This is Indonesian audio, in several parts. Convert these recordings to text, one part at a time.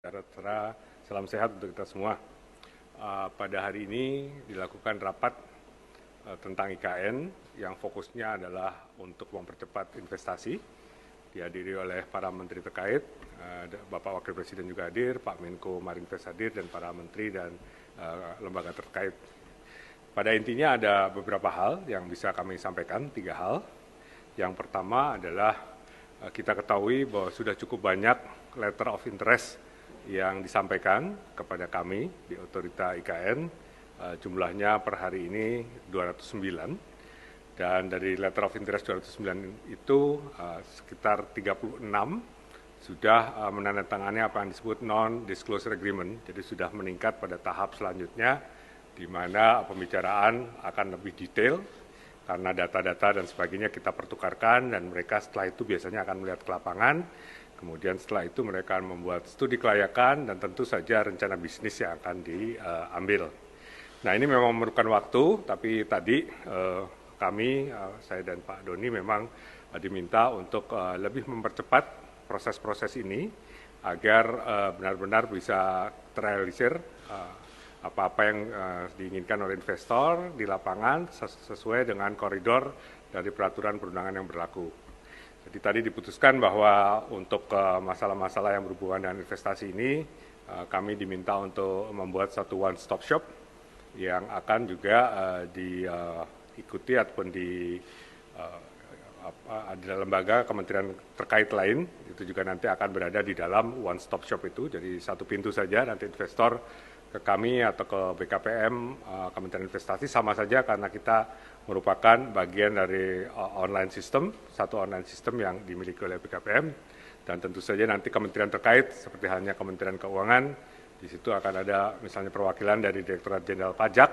Saudara, salam sehat untuk kita semua. Pada hari ini dilakukan rapat tentang IKN yang fokusnya adalah untuk mempercepat investasi. Dihadiri oleh para menteri terkait, Bapak Wakil Presiden juga hadir, Pak Menko Marinvest hadir, dan para menteri dan lembaga terkait. Pada intinya ada beberapa hal yang bisa kami sampaikan, 3 hal. Yang pertama adalah kita ketahui bahwa sudah cukup banyak letter of interest yang disampaikan kepada kami di Otorita IKN, jumlahnya per hari ini 209, dan dari letter of interest 209 itu sekitar 36 sudah menandatangani apa yang disebut non-disclosure agreement, jadi sudah meningkat pada tahap selanjutnya di mana pembicaraan akan lebih detail karena data-data dan sebagainya kita pertukarkan, dan mereka setelah itu biasanya akan melihat ke lapangan. Kemudian setelah itu mereka akan membuat studi kelayakan dan tentu saja rencana bisnis yang akan diambil. Nah, ini memang memerlukan waktu, tapi tadi kami, saya dan Pak Doni memang diminta untuk lebih mempercepat proses-proses ini agar benar-benar bisa terrealisir apa-apa yang diinginkan oleh investor di lapangan sesuai dengan koridor dari peraturan perundangan yang berlaku. Jadi tadi diputuskan bahwa untuk masalah-masalah yang berhubungan dengan investasi ini, kami diminta untuk membuat satu one-stop shop yang akan juga diikuti ataupun ada lembaga kementerian terkait lain, itu juga nanti akan berada di dalam one-stop shop itu. Jadi satu pintu saja, nanti investor ke kami atau ke BKPM, Kementerian Investasi, sama saja karena kita merupakan bagian dari online system, satu online system yang dimiliki oleh BKPM, dan tentu saja nanti kementerian terkait seperti halnya Kementerian Keuangan, di situ akan ada misalnya perwakilan dari Direktorat Jenderal Pajak,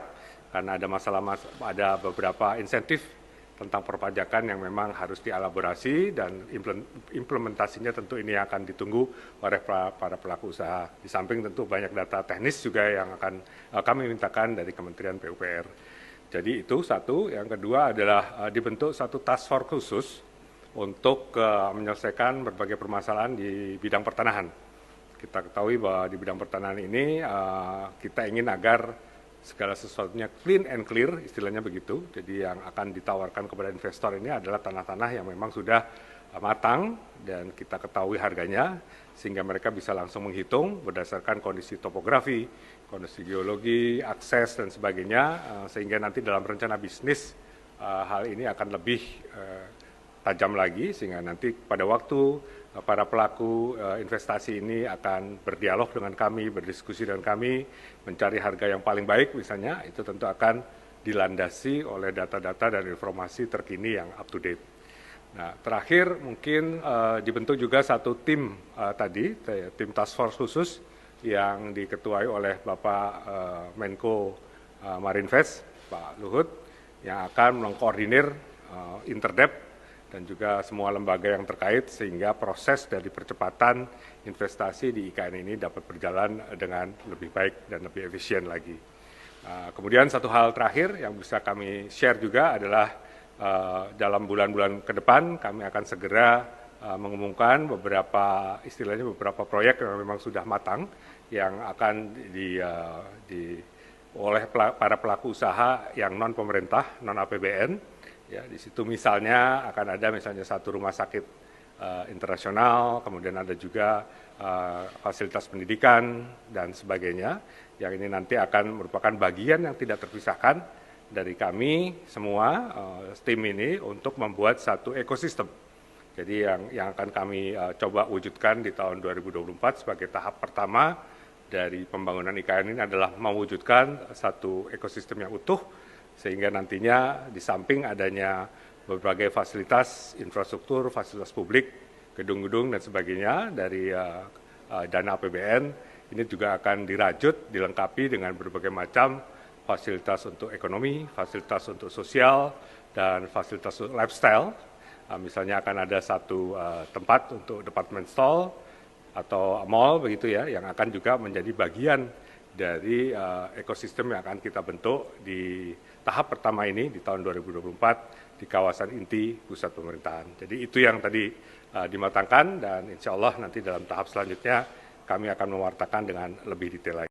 karena ada beberapa insentif tentang perpajakan yang memang harus dielaborasi, dan implementasinya tentu ini akan ditunggu oleh para pelaku usaha. Di samping tentu banyak data teknis juga yang akan kami mintakan dari Kementerian PUPR. Jadi itu satu. Yang kedua adalah dibentuk satu task force khusus untuk menyelesaikan berbagai permasalahan di bidang pertanahan. Kita ketahui bahwa di bidang pertanahan ini kita ingin agar segala sesuatunya clean and clear, istilahnya begitu. Jadi yang akan ditawarkan kepada investor ini adalah tanah-tanah yang memang sudah matang dan kita ketahui harganya, sehingga mereka bisa langsung menghitung berdasarkan kondisi topografi, kondisi geologi, akses, dan sebagainya, sehingga nanti dalam rencana bisnis hal ini akan lebih tajam lagi, sehingga nanti pada waktu para pelaku investasi ini akan berdialog dengan kami, berdiskusi dengan kami, mencari harga yang paling baik misalnya, itu tentu akan dilandasi oleh data-data dan informasi terkini yang up to date. Nah, terakhir mungkin dibentuk juga satu tim tadi, tim task force khusus yang diketuai oleh Bapak Menko Marinvest, Pak Luhut, yang akan mengkoordinir interdep dan juga semua lembaga yang terkait, sehingga proses dari percepatan investasi di IKN ini dapat berjalan dengan lebih baik dan lebih efisien lagi. Kemudian satu hal terakhir yang bisa kami share juga adalah dalam bulan-bulan ke depan kami akan segera mengumumkan beberapa proyek yang memang sudah matang yang akan oleh para pelaku usaha yang non pemerintah, non APBN. Ya, di situ misalnya akan ada satu rumah sakit internasional, kemudian ada juga fasilitas pendidikan dan sebagainya, yang ini nanti akan merupakan bagian yang tidak terpisahkan dari kami semua tim ini untuk membuat satu ekosistem. Jadi yang akan kami coba wujudkan di tahun 2024 sebagai tahap pertama dari pembangunan IKN ini adalah mewujudkan satu ekosistem yang utuh, sehingga nantinya di samping adanya berbagai fasilitas infrastruktur, fasilitas publik, gedung-gedung dan sebagainya dari dana APBN, ini juga akan dirajut, dilengkapi dengan berbagai macam fasilitas untuk ekonomi, fasilitas untuk sosial, dan fasilitas lifestyle. Misalnya akan ada satu tempat untuk department store atau mall begitu ya, yang akan juga menjadi bagian dari ekosistem yang akan kita bentuk di tahap pertama ini di tahun 2024 di kawasan inti pusat pemerintahan. Jadi itu yang tadi dimatangkan, dan insya Allah nanti dalam tahap selanjutnya kami akan mewartakan dengan lebih detail lagi.